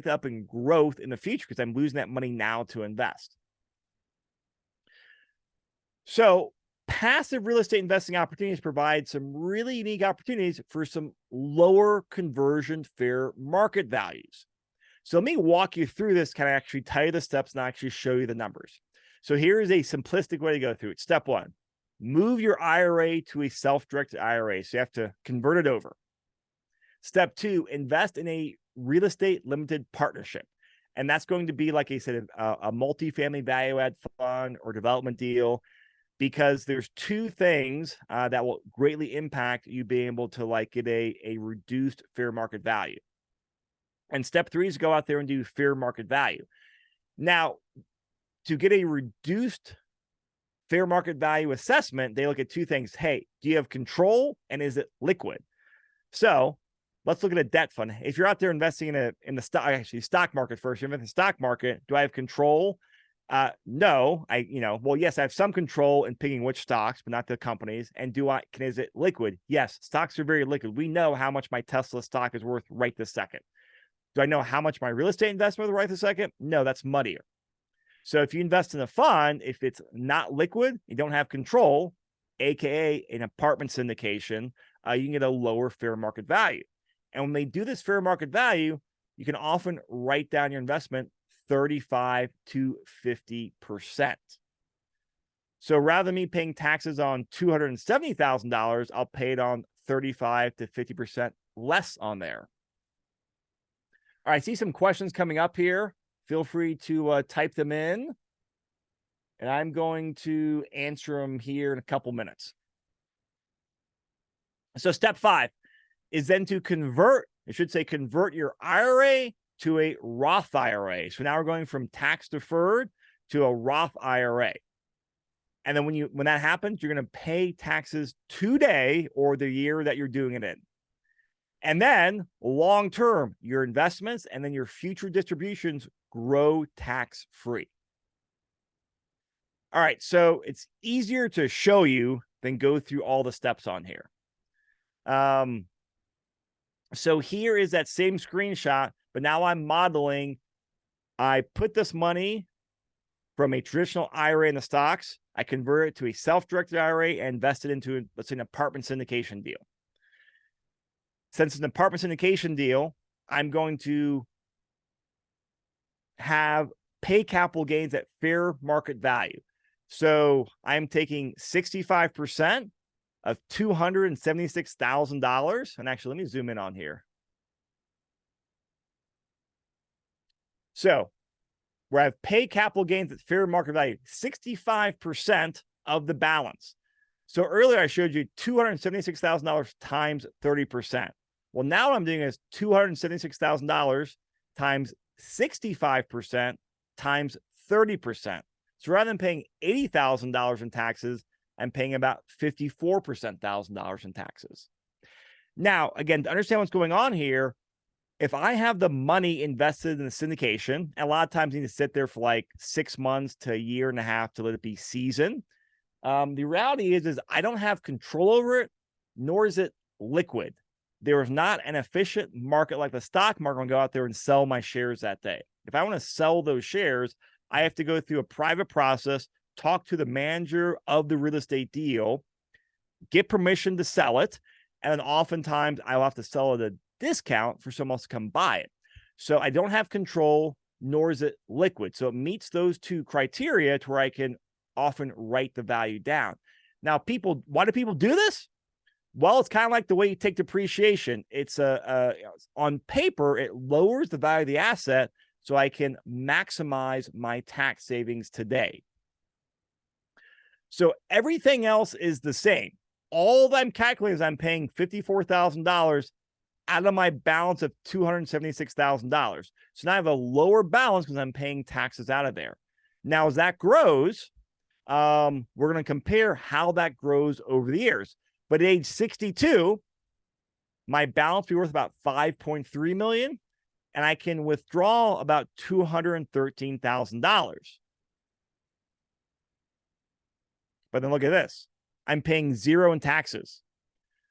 Speaker 1: up in growth in the future because I'm losing that money now to invest? So passive real estate investing opportunities provide some really unique opportunities for some lower conversion fair market values. So let me walk you through this, kind of actually tell you the steps and actually show you the numbers. So here is a simplistic way to go through it. Step one, move your IRA to a self-directed IRA. So you have to convert it over. Step two, invest in a real estate limited partnership. And that's going to be, like I said, a multifamily value add fund or development deal, because there's two things that will greatly impact you being able to get a reduced fair market value. And step three is go out there and do fair market value. Now, to get a reduced fair market value assessment, they look at two things. Hey, do you have control, and is it liquid? So let's look at a debt fund. If you're out there investing in the stock market first, you're in the stock market. Do I have control? No. Yes, I have some control in picking which stocks, but not the companies. And is it liquid? Yes, stocks are very liquid. We know how much my Tesla stock is worth right this second. Do I know how much my real estate investment is worth right this second? No, that's muddier. So if you invest in a fund, if it's not liquid, you don't have control, aka an apartment syndication, you can get a lower fair market value. And when they do this fair market value, you can often write down your investment 35 to 50%. So rather than me paying taxes on $270,000, I'll pay it on 35 to 50% less on there. All right, I see some questions coming up here. Feel free to type them in, and I'm going to answer them here in a couple minutes. So step 5 is then to convert your IRA to a Roth IRA. So now we're going from tax deferred to a Roth IRA. And then when that happens, you're going to pay taxes today or the year that you're doing it in. And then long term, your investments and then your future distributions grow tax free. All right, so it's easier to show you than go through all the steps on here. So here is that same screenshot, but now I'm modeling. I put this money from a traditional IRA in the stocks. I convert it to a self-directed IRA and invest it into, let's say, an apartment syndication deal. Since it's an apartment syndication deal, I'm going to pay capital gains at fair market value. So I'm taking 65% of $276,000. And actually, let me zoom in on here. So where I've paid capital gains at fair market value, 65% of the balance. So earlier I showed you $276,000 times 30%. Well, now what I'm doing is $276,000 times 65% times 30%. So rather than paying $80,000 in taxes, I'm paying about $54,000 in taxes. Now, again, to understand what's going on here, If I have the money invested in the syndication, and a lot of times you need to sit there for like 6 months to a year and a half to let it be seasoned. The reality is I don't have control over it, nor is it liquid. There is not an efficient market like the stock market. I'm going to go out there and sell my shares that day. If I want to sell those shares, I have to go through a private process, talk to the manager of the real estate deal, get permission to sell it, and then oftentimes I'll have to sell it at a discount for someone else to come buy it. So I don't have control, nor is it liquid. So it meets those two criteria to where I can often write the value down. Now, why do people do this? Well, it's kind of like the way you take depreciation. It's on paper, it lowers the value of the asset so I can maximize my tax savings today. So everything else is the same. All that I'm calculating is I'm paying $54,000 out of my balance of $276,000. So now I have a lower balance because I'm paying taxes out of there. Now, as that grows, we're going to compare how that grows over the years. But at age 62, my balance will be worth about $5.3 million, and I can withdraw about $213,000. But then look at this. I'm paying zero in taxes.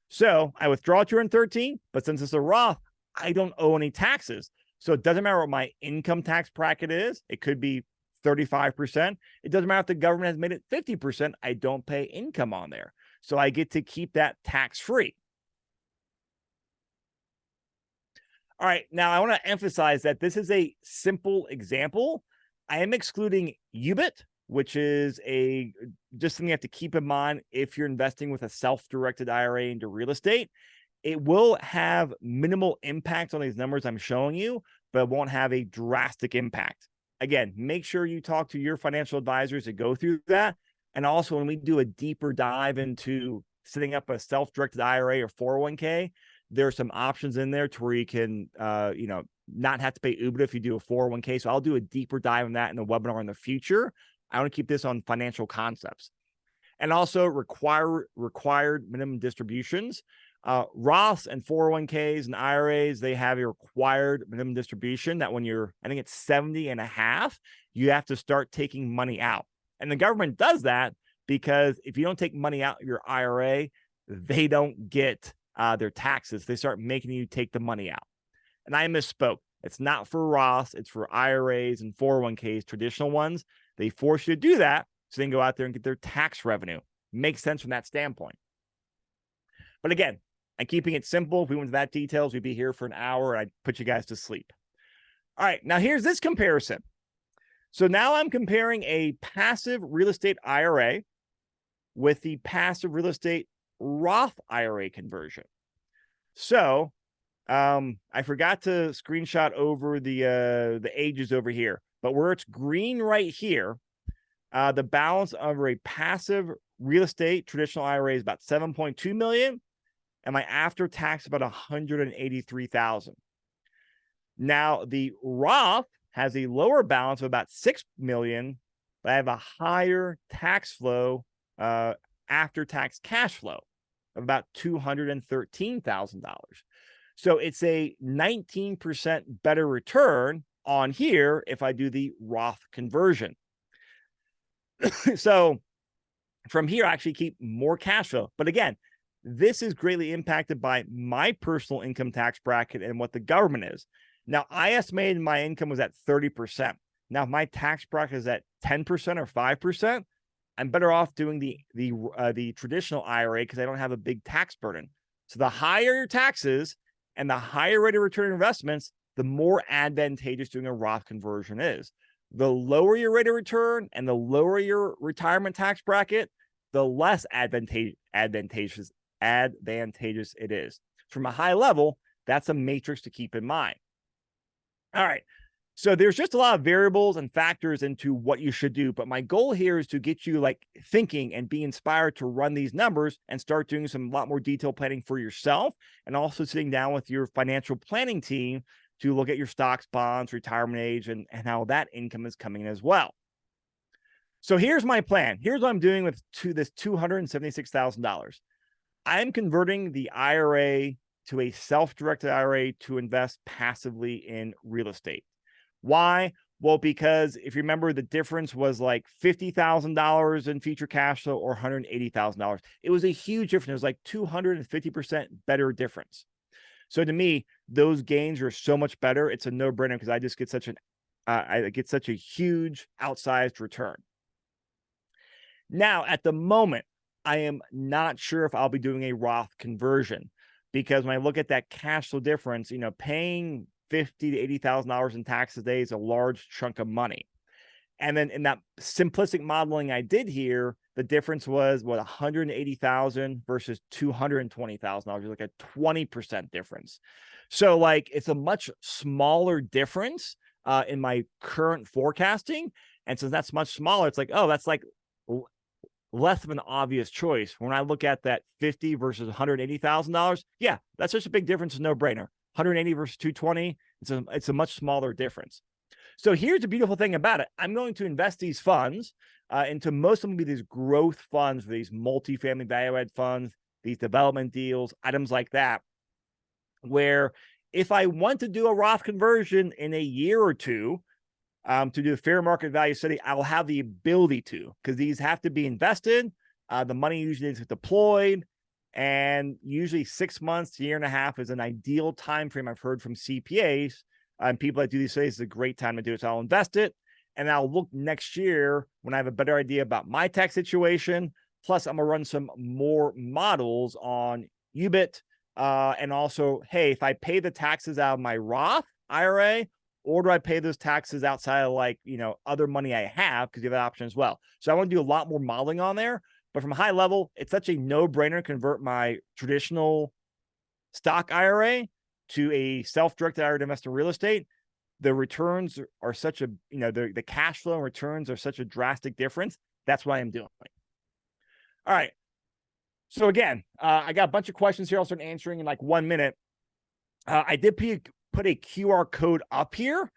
Speaker 1: So I withdraw 213, but since it's a Roth, I don't owe any taxes. So it doesn't matter what my income tax bracket is. It could be 35%. It doesn't matter if the government has made it 50%. I don't pay income on there. So I get to keep that tax-free. All right, now I want to emphasize that this is a simple example. I am excluding UBIT, which is just something you have to keep in mind if you're investing with a self-directed IRA into real estate. It will have minimal impact on these numbers I'm showing you, but it won't have a drastic impact. Again, make sure you talk to your financial advisors to go through that. And also, when we do a deeper dive into setting up a self-directed IRA or 401k, there are some options in there to where you can, not have to pay UBIT if you do a 401k. So I'll do a deeper dive on that in the webinar in the future. I want to keep this on financial concepts. And also required minimum distributions. Roths and 401ks and IRAs, they have a required minimum distribution that when you're, I think it's 70 and a half, you have to start taking money out. And the government does that because if you don't take money out of your IRA, they don't get their taxes. They start making you take the money out. And I misspoke. It's not for Roths. It's for IRAs and 401ks, traditional ones. They force you to do that so they can go out there and get their tax revenue. Makes sense from that standpoint. But again, I'm keeping it simple. If we went into that details, we'd be here for an hour and I'd put you guys to sleep. All right, now here's this comparison. So now I'm comparing a passive real estate IRA with the passive real estate Roth IRA conversion. So I forgot to screenshot over the ages over here, but where it's green right here, the balance over a passive real estate traditional IRA is about 7.2 million, and my after tax about 183,000. Now the Roth has a lower balance of about 6 million, but I have a higher tax flow, after tax cash flow of about $213,000. So it's a 19% better return on here if I do the Roth conversion. So from here, I actually keep more cash flow. But again, this is greatly impacted by my personal income tax bracket and what the government is. Now, I estimated my income was at 30%. Now, if my tax bracket is at 10% or 5%, I'm better off doing the traditional IRA because I don't have a big tax burden. So the higher your taxes and the higher rate of return investments, the more advantageous doing a Roth conversion is. The lower your rate of return and the lower your retirement tax bracket, the less advantageous it is. From a high level, that's a matrix to keep in mind. All right. So there's just a lot of variables and factors into what you should do. But my goal here is to get you like thinking and be inspired to run these numbers and start doing a lot more detailed planning for yourself, and also sitting down with your financial planning team to look at your stocks, bonds, retirement age, and how that income is coming in as well. So here's my plan. Here's what I'm doing with this $276,000. I'm converting the IRA to a self-directed IRA to invest passively in real estate. Why? Well, because if you remember, the difference was like $50,000 in future cash flow or $180,000. It was a huge difference. It was like 250% better difference. So to me, those gains are so much better. It's a no-brainer because I just get such a huge outsized return. Now, at the moment, I am not sure if I'll be doing a Roth conversion, because when I look at that cash flow difference, paying $50,000 to $80,000 in taxes a day is a large chunk of money. And then in that simplistic modeling I did here, the difference was what, $180,000 versus $220,000. You're like a 20% difference. So like it's a much smaller difference in my current forecasting. And since that's much smaller, it's like, oh, that's like less of an obvious choice. When I look at that 50 versus $180,000, yeah, that's such a big difference. It's a no-brainer. 180 versus 220, it's a much smaller difference. So here's the beautiful thing about it. I'm going to invest these funds into, most of them will be these growth funds, these multifamily value-add funds, these development deals, items like that, where if I want to do a Roth conversion in a year or two, to do a fair market value study, I will have the ability to, because these have to be invested. The money usually is deployed, and usually 6 months to a year and a half is an ideal time frame. I've heard from CPAs and people that do these studies, is a great time to do it. So I'll invest it, and I'll look next year when I have a better idea about my tax situation. Plus, I'm gonna run some more models on UBIT, and also, hey, if I pay the taxes out of my Roth IRA, or do I pay those taxes outside of like, other money I have, because you have that option as well. So I want to do a lot more modeling on there, but from a high level, it's such a no-brainer to convert my traditional stock IRA to a self-directed IRA to invest in real estate. The returns are such a, the cash flow and returns are such a drastic difference. That's what I'm doing. All right. So again, I got a bunch of questions here I'll start answering in like 1 minute. I did put a QR code up here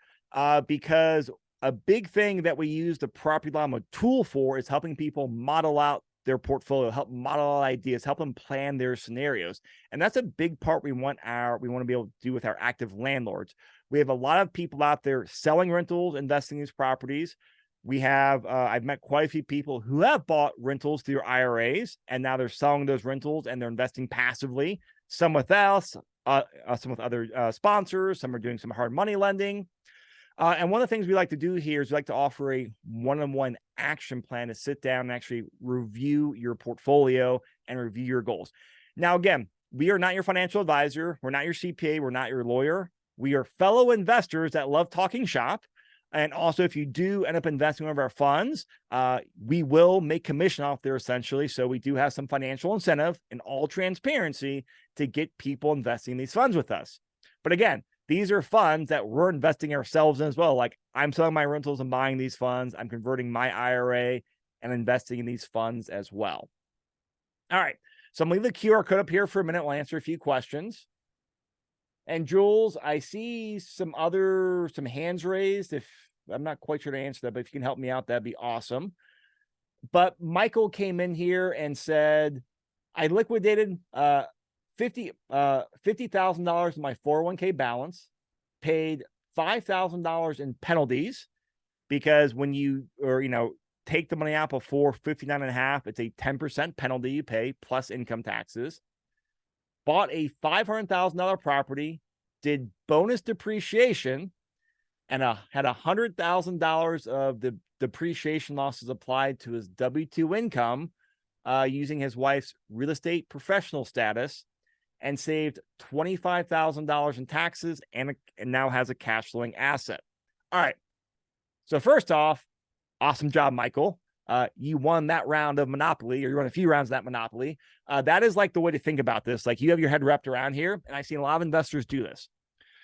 Speaker 1: because a big thing that we use the Property Llama tool for is helping people model out their portfolio, help model out ideas, help them plan their scenarios. And that's a big part we want to be able to do with our active landlords. We have a lot of people out there selling rentals, investing in these properties. We have, I've met quite a few people who have bought rentals through IRAs, and now they're selling those rentals and they're investing passively, some with us, some with other sponsors, some are doing some hard money lending. And one of the things we like to do here is we like to offer a one-on-one action plan to sit down and actually review your portfolio and review your goals. Now, again, we are not your financial advisor. We're not your CPA. We're not your lawyer. We are fellow investors that love talking shop. And also, if you do end up investing in one of our funds, we will make commission off there essentially. So we do have some financial incentive in all transparency to get people investing in these funds with us. But again, these are funds that we're investing ourselves in as well. Like I'm selling my rentals and buying these funds. I'm converting my IRA and investing in these funds as well. All right. So I'm going to leave the QR code up here for a minute. We'll answer a few questions. And Jules, I see some hands raised. If I'm not quite sure to answer that, but if you can help me out, that'd be awesome. But Michael came in here and said, I liquidated $50,000 in my 401k balance, paid $5,000 in penalties because when you take the money out before 59.5, it's a 10% penalty you pay plus income taxes. Bought a $500,000 property, did bonus depreciation, and had $100,000 of the depreciation losses applied to his W-2 income using his wife's real estate professional status, and saved $25,000 in taxes and now has a cash flowing asset. All right. So first off, awesome job, Michael. You won that round of Monopoly, or you won a few rounds of that Monopoly. That is like the way to think about this. Like you have your head wrapped around here, and I've seen a lot of investors do this.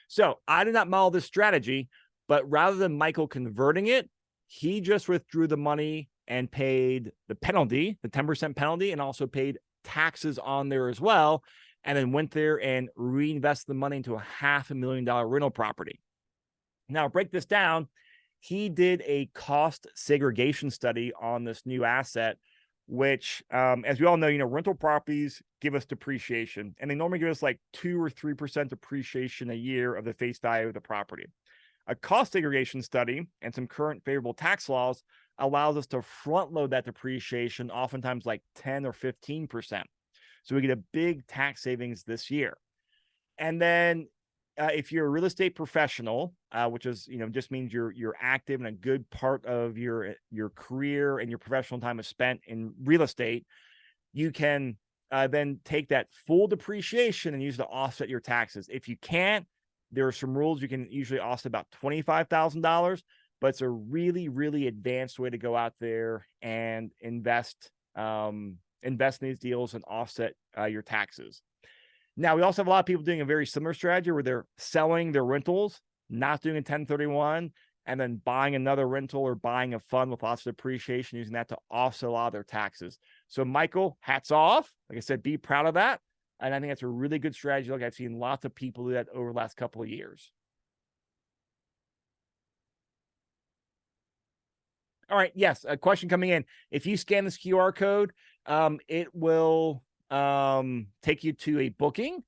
Speaker 1: So I did not model this strategy, but rather than Michael converting it, he just withdrew the money and paid the penalty, the 10% penalty, and also paid taxes on there as well. And then went there and reinvested the money into a $500,000 rental property. Now, break this down. He did a cost segregation study on this new asset which, as we all know, rental properties give us depreciation, and they normally give us like 2 or 3% depreciation a year of the face value of the property. A cost segregation study and some current favorable tax laws allows us to front load that depreciation, oftentimes like 10 or 15%. So we get a big tax savings this year. And then if you're a real estate professional, which is, just means you're active and a good part of your career and your professional time is spent in real estate, you can then take that full depreciation and use it to offset your taxes. If you can't, there are some rules. You can usually offset about $25,000, but it's a really, really advanced way to go out there and invest in these deals and offset your taxes. Now, we also have a lot of people doing a very similar strategy where they're selling their rentals, not doing a 1031, and then buying another rental or buying a fund with lots of depreciation, using that to offset a lot of their taxes. So, Michael, hats off. Like I said, be proud of that. And I think that's a really good strategy. Like, I've seen lots of people do that over the last couple of years. All right. Yes. A question coming in. If you scan this QR code, it will take you to a booking.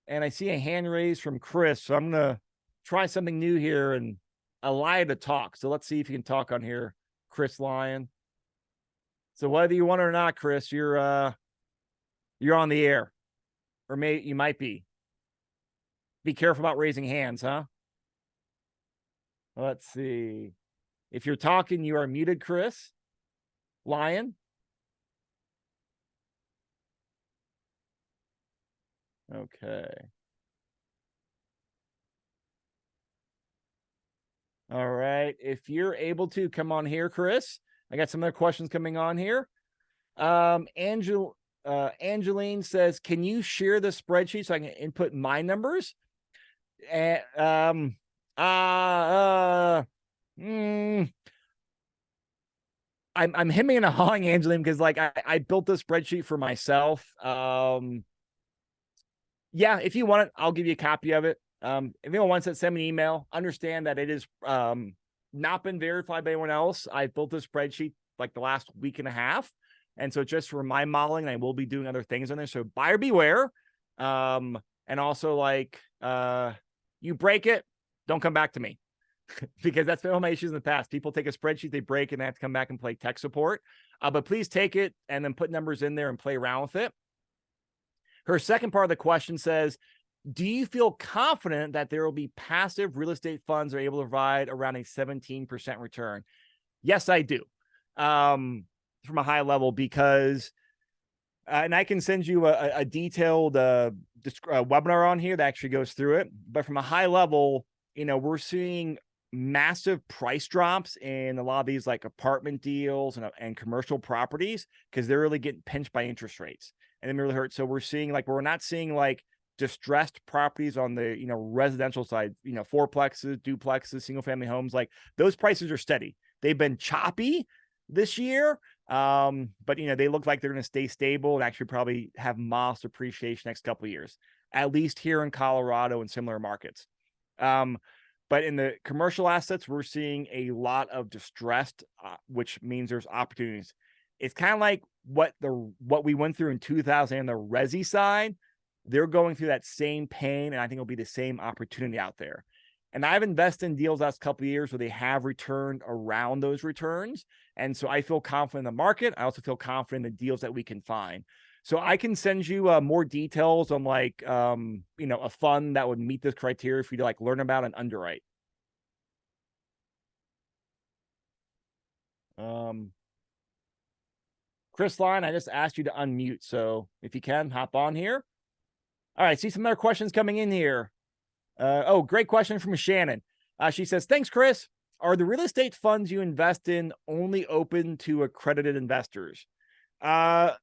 Speaker 1: And I see a hand raised from Chris. So I'm going to try something new here and allow you to talk. So let's see if you can talk on here, Chris Lyon. So whether you want it or not, Chris, you're on the air. Or you might be. Be careful about raising hands, huh? Let's see. If you're talking, you are muted, Chris Lyon. Okay. All right. If you're able to come on here, Chris, I got some other questions coming on here. Angeline says, can you share the spreadsheet so I can input my numbers? And I'm hemming and hawing, Angeline, because like I built this spreadsheet for myself. Yeah, if you want it, I'll give you a copy of it. If anyone wants it, send me an email. Understand that it is not been verified by anyone else. I built this spreadsheet like the last week and a half. And so just for my modeling, I will be doing other things on there. So buyer beware. And also like you break it, don't come back to me. Because that's been all my issues in the past. People take a spreadsheet, they break, and they have to come back and play tech support. But please take it and then put numbers in there and play around with it. Her second part of the question says, do you feel confident that there will be passive real estate funds that are able to provide around a 17% return? Yes, I do. From a high level, because, and I can send you a detailed webinar on here that actually goes through it. But from a high level, we're seeing massive price drops in a lot of these like apartment deals and commercial properties because they're really getting pinched by interest rates, and it really hurts. So we're seeing we're not seeing like distressed properties on the residential side, fourplexes, duplexes, single family homes. Like those prices are steady. They've been choppy this year, but they look like they're going to stay stable and actually probably have modest appreciation next couple of years, at least here in Colorado and similar markets. But in the commercial assets, we're seeing a lot of distressed, which means there's opportunities. It's kind of like what we went through in 2000 on the resi side. They're going through that same pain, and I think it'll be the same opportunity out there. And I've invested in deals last couple of years where they have returned around those returns. And so I feel confident in the market. I also feel confident in the deals that we can find. So I can send you more details on a fund that would meet this criteria for you to learn about and underwrite. Chris Line, I just asked you to unmute. So if you can, hop on here. All right, see some other questions coming in here. Great question from Shannon. She says, thanks, Chris. Are the real estate funds you invest in only open to accredited investors?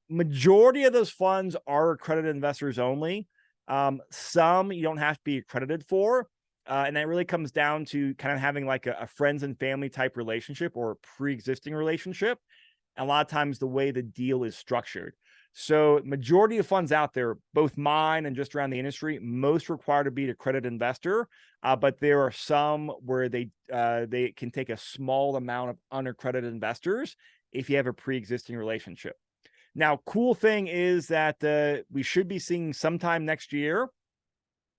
Speaker 1: Majority of those funds are accredited investors only. Some you don't have to be accredited for. And that really comes down to kind of having like a friends and family type relationship or a pre-existing relationship. And a lot of times the way the deal is structured. So majority of funds out there, both mine and just around the industry, most require to be an accredited investor. But there are some where they can take a small amount of unaccredited investors if you have a pre-existing relationship. Now, cool thing is that we should be seeing sometime next year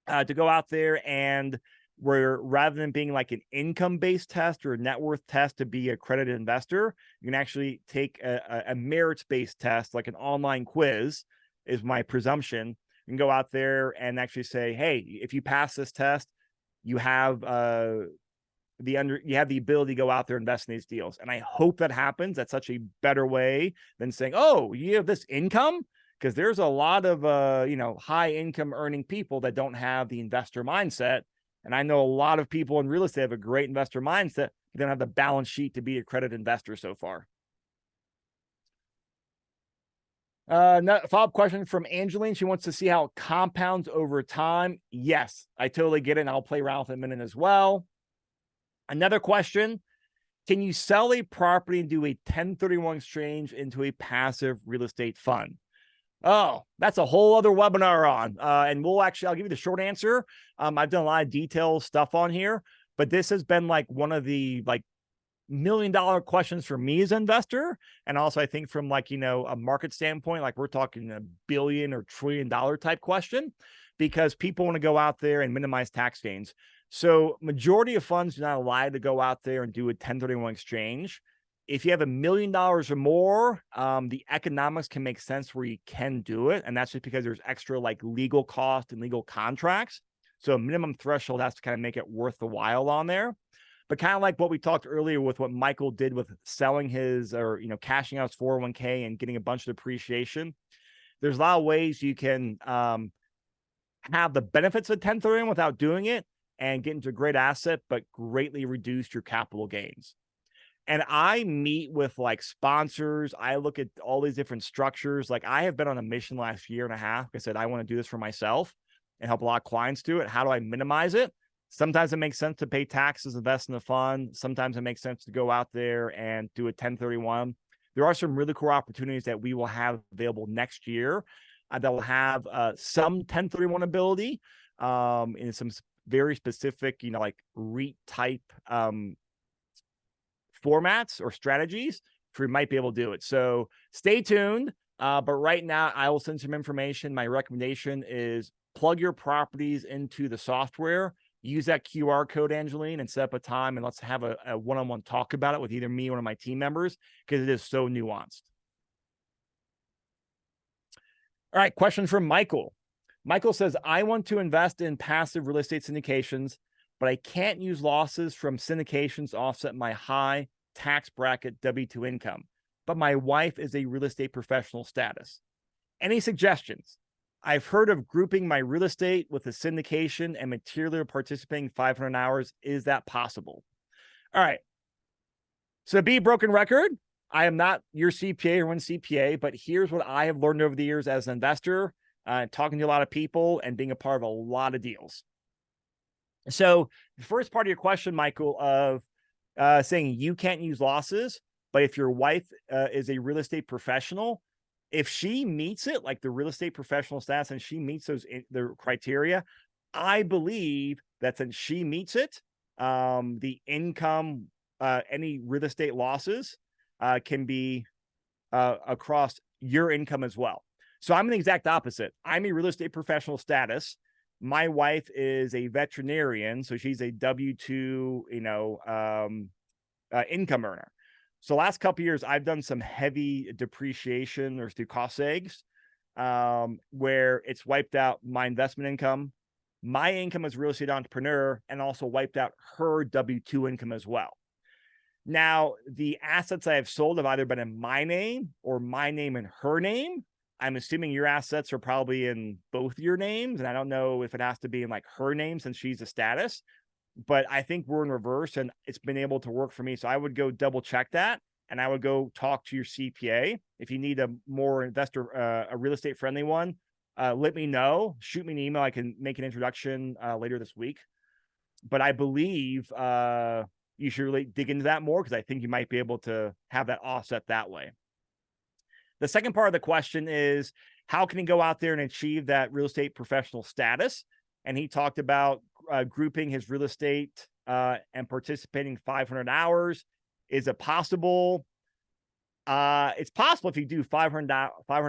Speaker 1: to go out there and where rather than being like an income-based test or a net worth test to be a accredited investor, you can actually take a merits-based test, like an online quiz, is my presumption. You can go out there and actually say, hey, if you pass this test, you have you have the ability to go out there and invest in these deals. And I hope that happens. That's such a better way than saying, oh, you have this income, because there's a lot of high income earning people that don't have the investor mindset. And I know a lot of people in real estate have a great investor mindset, but they don't have the balance sheet to be a accredited investor so far. Follow-up question from Angeline. She wants to see how it compounds over time. Yes, I totally get it. And I'll play around with it in a minute as well. Another question: can you sell a property and do a 1031 exchange into a passive real estate fund? Oh, that's a whole other webinar on. And I'll give you the short answer. I've done a lot of detailed stuff on here, but this has been like one of the $1 million questions for me as an investor. And also I think from a market standpoint, like we're talking a billion or $1 trillion type question, because people want to go out there and minimize tax gains. So majority of funds do not allow to go out there and do a 1031 exchange. If you have $1 million or more, the economics can make sense where you can do it. And that's just because there's extra legal cost and legal contracts. So a minimum threshold has to kind of make it worth the while on there. But kind of like what we talked earlier with what Michael did with selling his cashing out his 401k and getting a bunch of depreciation. There's a lot of ways you can have the benefits of 1031 without doing it and get into a great asset, but greatly reduce your capital gains. And I meet with sponsors. I look at all these different structures. I have been on a mission last year and a half. I said, I want to do this for myself and help a lot of clients do it. How do I minimize it? Sometimes it makes sense to pay taxes, invest in the fund. Sometimes it makes sense to go out there and do a 1031. There are some really cool opportunities that we will have available next year that will have some 1031 ability in some very specific, REIT type formats or strategies, so we might be able to do it. So stay tuned. But right now I will send some information. My recommendation is plug your properties into the software, use that QR code, Angeline, and set up a time and let's have a one-on-one talk about it with either me or one of my team members, because it is so nuanced. All right, question from Michael. Michael says, I want to invest in passive real estate syndications, but I can't use losses from syndications to offset my high tax bracket W-2 income. But my wife is a real estate professional status. Any suggestions? I've heard of grouping my real estate with a syndication and materially participating 500 hours. Is that possible? All right. So be broken record. I am not your CPA or one CPA, but here's what I have learned over the years as an investor, talking to a lot of people and being a part of a lot of deals. So the first part of your question, Michael, of saying you can't use losses, but if your wife is a real estate professional, if she meets it, like the real estate professional status, and she meets the criteria, I believe that since she meets it, the income, any real estate losses can be across your income as well. So I'm the exact opposite. I'm a real estate professional status. My wife is a veterinarian, so she's a W-2, income earner. So last couple of years, I've done some heavy depreciation or through cost eggs, where it's wiped out my investment income, my income as a real estate entrepreneur, and also wiped out her W-2 income as well. Now, the assets I have sold have either been in my name or my name and her name. I'm assuming your assets are probably in both your names, and I don't know if it has to be in her name since she's a status. But I think we're in reverse and it's been able to work for me. So I would go double check that, and I would go talk to your CPA. If you need a more investor, a real estate friendly one, let me know, shoot me an email. I can make an introduction later this week. But I believe you should really dig into that more, because I think you might be able to have that offset that way. The second part of the question is, how can he go out there and achieve that real estate professional status? And he talked about grouping his real estate and participating 500 hours. Is it possible? It's possible if you do 500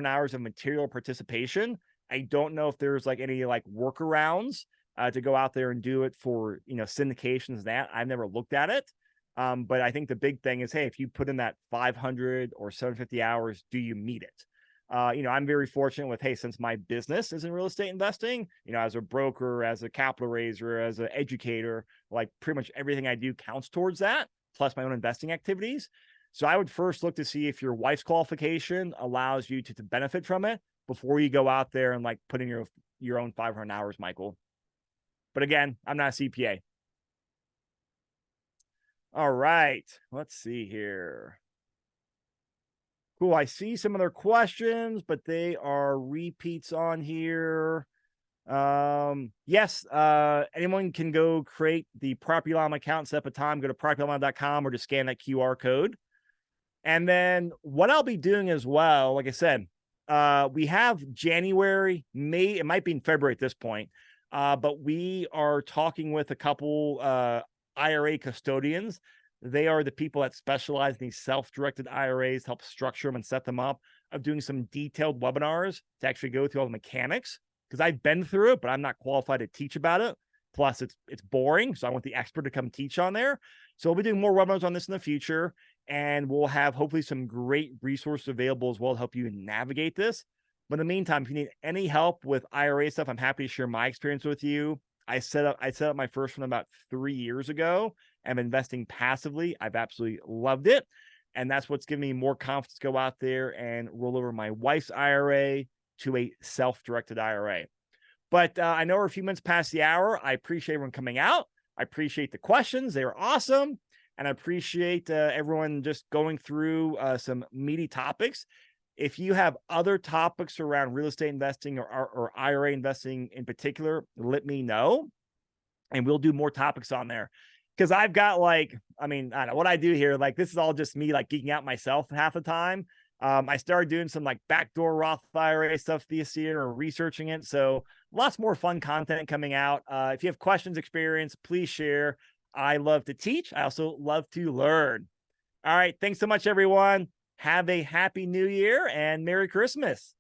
Speaker 1: hours of material participation. I don't know if there's like any like workarounds to go out there and do it for, syndications. That I've never looked at it. But I think the big thing is, hey, if you put in that 500 or 750 hours, do you meet it? I'm very fortunate with, hey, since my business is in real estate investing, as a broker, as a capital raiser, as an educator, like pretty much everything I do counts towards that, plus my own investing activities. So I would first look to see if your wife's qualification allows you to benefit from it before you go out there and like put in your own 500 hours, Michael. But again, I'm not a CPA. All right, let's see here. Cool. I see some of their questions, but they are repeats on here. Yes, anyone can go create the Property Llama account, set up a time, go to propertyllama.com or just scan that QR code. And then what I'll be doing as well, like I said, we have January, May, it might be in February at this point, but we are talking with a couple IRA custodians. They are the people that specialize in these self-directed IRAs, help structure them and set them up, of doing some detailed webinars to actually go through all the mechanics, because I've been through it, but I'm not qualified to teach about it. Plus, it's boring, so I want the expert to come teach on there. So we'll be doing more webinars on this in the future, and we'll have hopefully some great resources available as well to help you navigate this. But in the meantime, if you need any help with IRA stuff, I'm happy to share my experience with you. I set up my first one about 3 years ago. I'm investing passively. I've absolutely loved it. And that's what's given me more confidence to go out there and roll over my wife's IRA to a self-directed IRA. But I know we're a few minutes past the hour. I appreciate everyone coming out. I appreciate the questions. They were awesome. And I appreciate everyone just going through some meaty topics. If you have other topics around real estate investing or IRA investing in particular, let me know. And we'll do more topics on there. Because I've got I don't know what I do here. Like, this is all just me like geeking out myself half the time. I started doing some like backdoor Roth IRA stuff this year or researching it. So lots more fun content coming out. If you have questions, experience, please share. I love to teach. I also love to learn. All right. Thanks so much, everyone. Have a happy new year and Merry Christmas.